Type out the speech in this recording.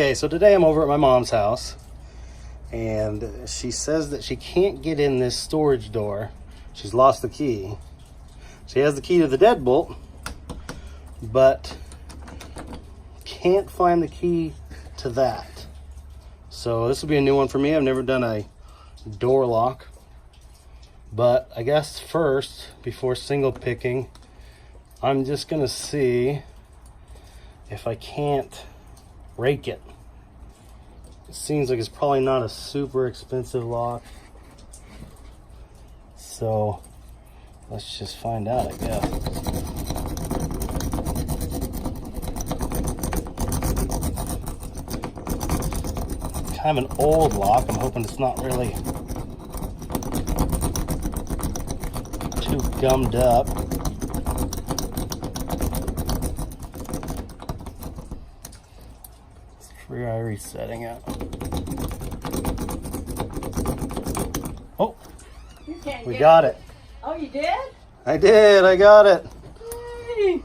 Okay, so today I'm over at my mom's house, and she says that she can't get in this storage door. She's lost the key. She has the key to the deadbolt, but can't find the key to that. So this will be a new one for me. I've never done a door lock, but I guess first, before single picking, I'm just gonna see if I can't rake it. It seems like it's probably not a super expensive lock, so let's just find out, I guess. Kind of an old lock. I'm hoping it's not really too gummed up. Try resetting it. Oh, we got it. Oh, you did? I did. I got it. Hey.